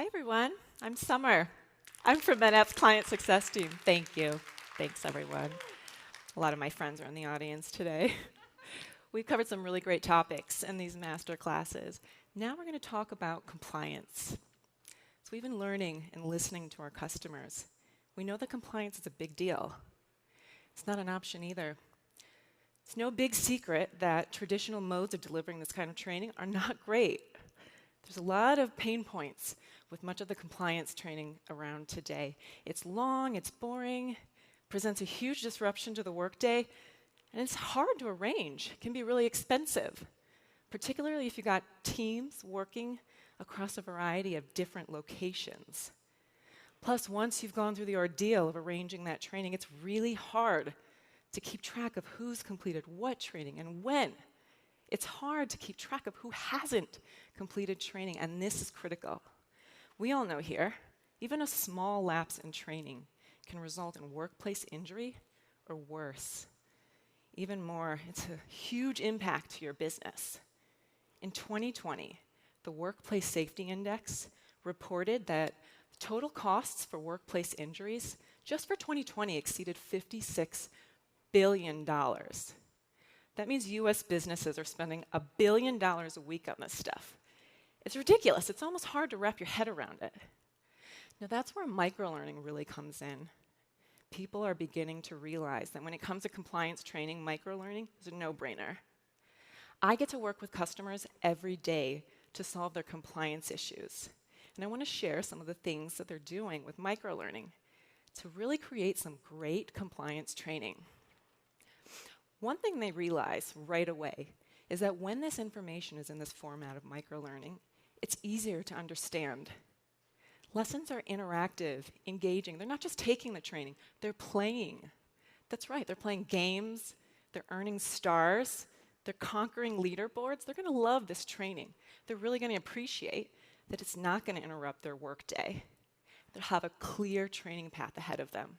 Hi, everyone. I'm Summer. I'm from EdApp's Client Success Team. Thank you. Thanks, everyone. A lot of my friends are in the audience today. We've covered some really great topics in these master classes. Now we're going to talk about compliance. So we've been learning and listening to our customers. We know that compliance is a big deal. It's not an option either. It's no big secret that traditional modes of delivering this kind of training are not great. There's a lot of pain points with much of the compliance training around today. It's long, it's boring, presents a huge disruption to the workday, and it's hard to arrange. It can be really expensive, particularly if you've got teams working across a variety of different locations. Plus, once you've gone through the ordeal of arranging that training, it's really hard to keep track of who's completed what training and when. It's hard to keep track of who hasn't completed training, and this is critical. We all know here, even a small lapse in training can result in workplace injury or worse. Even more, it's a huge impact to your business. In 2020, the Workplace Safety Index reported that total costs for workplace injuries just for 2020 exceeded $56 billion. That means US businesses are spending $1 billion a week on this stuff. It's ridiculous. It's almost hard to wrap your head around it. Now that's where microlearning really comes in. People are beginning to realize that when it comes to compliance training, microlearning is a no-brainer. I get to work with customers every day to solve their compliance issues. And I want to share some of the things that they're doing with microlearning to really create some great compliance training. One thing they realize right away is that when this information is in this format of microlearning, it's easier to understand. Lessons are interactive, engaging. They're not just taking the training, they're playing. That's right, they're playing games, they're earning stars, they're conquering leaderboards. They're going to love this training. They're really going to appreciate that it's not going to interrupt their workday. They'll have a clear training path ahead of them.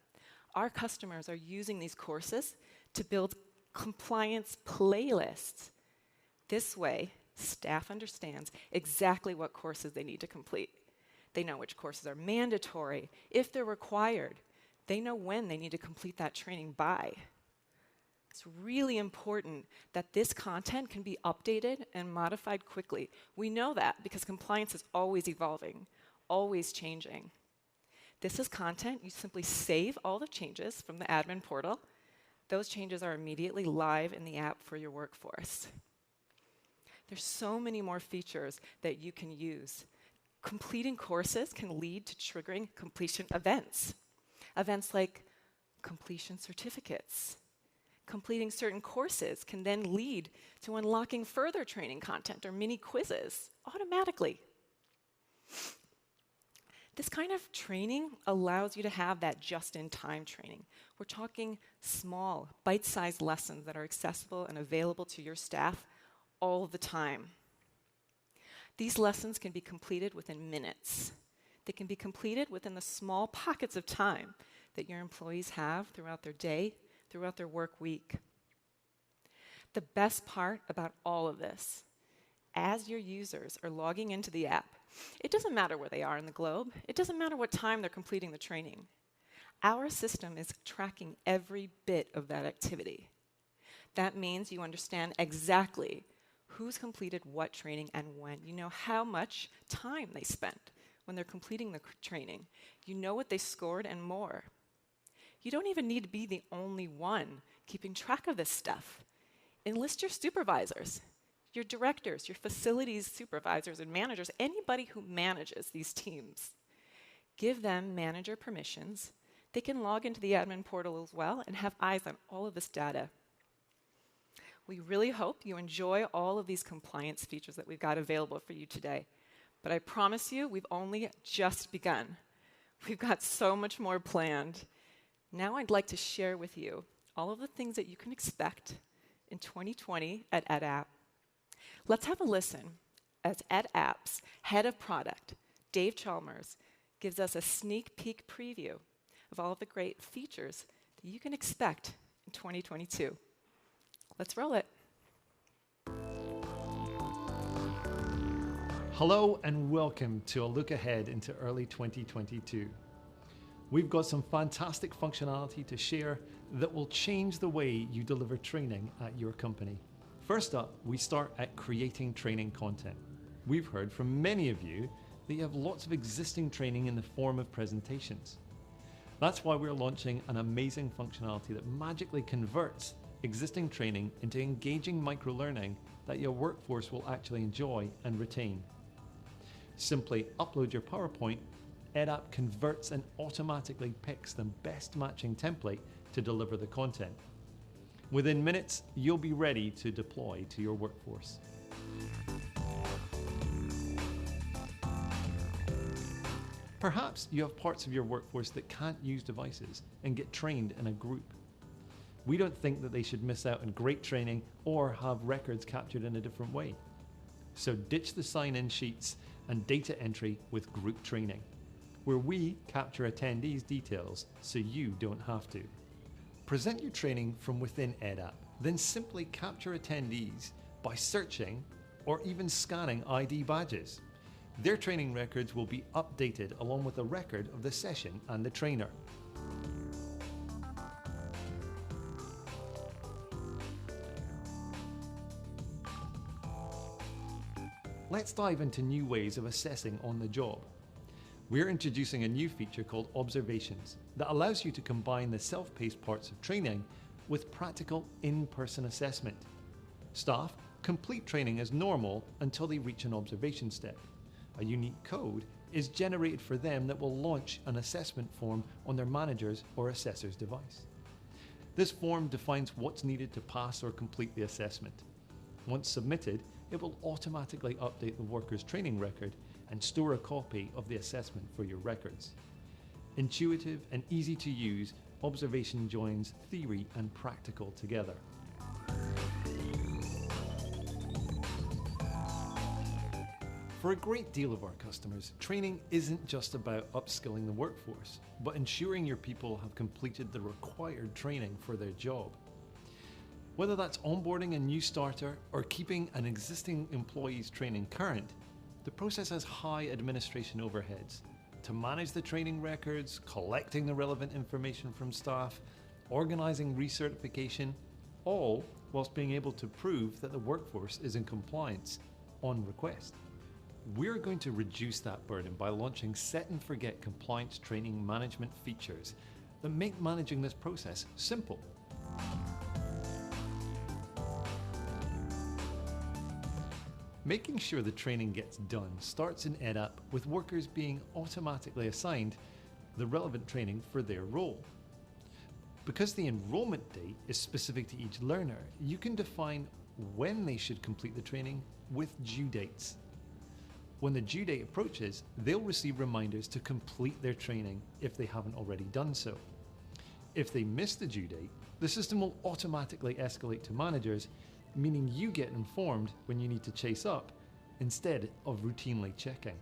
Our customers are using these courses to build compliance playlists. This way, staff understands exactly what courses they need to complete. They know which courses are mandatory, if they're required. They know when they need to complete that training by. It's really important that this content can be updated and modified quickly. We know that because compliance is always evolving, always changing. This is content. You simply save all the changes from the admin portal. Those changes are immediately live in the app for your workforce. There's so many more features that you can use. Completing courses can lead to triggering completion events. Events like completion certificates. Completing certain courses can then lead to unlocking further training content or mini quizzes automatically. This kind of training allows you to have that just-in-time training. We're talking small, bite-sized lessons that are accessible and available to your staff all the time. These lessons can be completed within minutes. They can be completed within the small pockets of time that your employees have throughout their day, throughout their work week. The best part about all of this, as your users are logging into the app, it doesn't matter where they are in the globe. It doesn't matter what time they're completing the training. Our system is tracking every bit of that activity. That means you understand exactly who's completed what training and when. You know how much time they spent when they're completing the training. You know what they scored and more. You don't even need to be the only one keeping track of this stuff. Enlist your supervisors, your directors, your facilities supervisors and managers, anybody who manages these teams. Give them manager permissions. They can log into the admin portal as well and have eyes on all of this data. We really hope you enjoy all of these compliance features that we've got available for you today. But I promise you, we've only just begun. We've got so much more planned. Now I'd like to share with you all of the things that you can expect in 2020 at EdApp. Let's have a listen as EdApp's head of product, Dave Chalmers, gives us a sneak peek preview of all of the great features that you can expect in 2022. Let's roll it. Hello and welcome to a look ahead into early 2022. We've got some fantastic functionality to share that will change the way you deliver training at your company. First up, we start at creating training content. We've heard from many of you that you have lots of existing training in the form of presentations. That's why we're launching an amazing functionality that magically converts existing training into engaging microlearning that your workforce will actually enjoy and retain. Simply upload your PowerPoint, EdApp converts and automatically picks the best matching template to deliver the content. Within minutes, you'll be ready to deploy to your workforce. Perhaps you have parts of your workforce that can't use devices and get trained in a group. We don't think that they should miss out on great training or have records captured in a different way. So ditch the sign-in sheets and data entry with group training, where we capture attendees' details so you don't have to. Present your training from within EdApp, then simply capture attendees by searching or even scanning ID badges. Their training records will be updated along with a record of the session and the trainer. Let's dive into new ways of assessing on the job. We're introducing a new feature called Observations that allows you to combine the self-paced parts of training with practical in-person assessment. Staff complete training as normal until they reach an observation step. A unique code is generated for them that will launch an assessment form on their manager's or assessor's device. This form defines what's needed to pass or complete the assessment. Once submitted, it will automatically update the worker's training record and store a copy of the assessment for your records. Intuitive and easy to use, Observation joins theory and practical together. For a great deal of our customers, training isn't just about upskilling the workforce, but ensuring your people have completed the required training for their job. Whether that's onboarding a new starter or keeping an existing employee's training current, the process has high administration overheads. To manage the training records, collecting the relevant information from staff, organising recertification, all whilst being able to prove that the workforce is in compliance on request. We're going to reduce that burden by launching set and forget compliance training management features that make managing this process simple. Making sure the training gets done starts in EdApp with workers being automatically assigned the relevant training for their role. Because the enrollment date is specific to each learner, you can define when they should complete the training with due dates. When the due date approaches, they'll receive reminders to complete their training if they haven't already done so. If they miss the due date, the system will automatically escalate to managers, meaning you get informed when you need to chase up instead of routinely checking.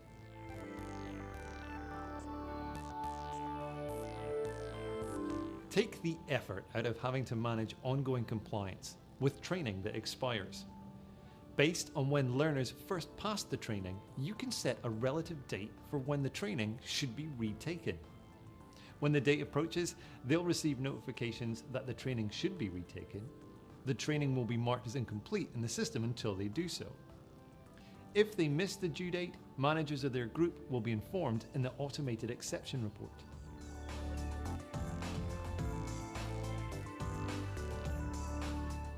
Take the effort out of having to manage ongoing compliance with training that expires. Based on when learners first passed the training, you can set a relative date for when the training should be retaken. When the date approaches, they'll receive notifications that the training should be retaken. The training will be marked as incomplete in the system until they do so. If they miss the due date, managers of their group will be informed in the automated exception report.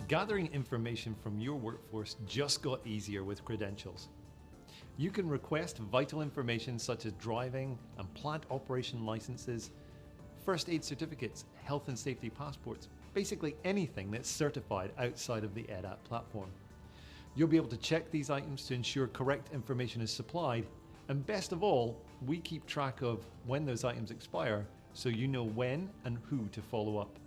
Gathering information from your workforce just got easier with credentials. You can request vital information such as driving and plant operation licenses, first aid certificates, health and safety passports, basically anything that's certified outside of the EdApp platform. You'll be able to check these items to ensure correct information is supplied, and best of all, we keep track of when those items expire so you know when and who to follow up.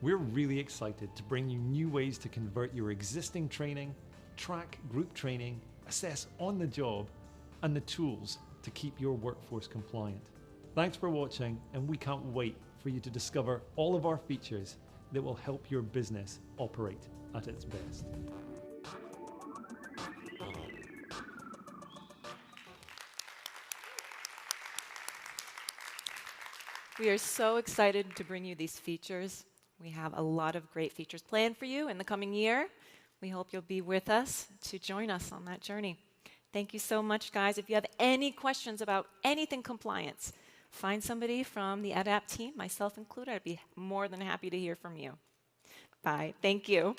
We're really excited to bring you new ways to convert your existing training, track group training, assess on the job, and the tools to keep your workforce compliant. Thanks for watching, and we can't wait for you to discover all of our features that will help your business operate at its best. We are so excited to bring you these features. We have a lot of great features planned for you in the coming year. We hope you'll be with us to join us on that journey. Thank you so much, guys. If you have any questions about anything compliance, find somebody from the EdApp team, myself included. I'd be more than happy to hear from you. Bye. Thank you.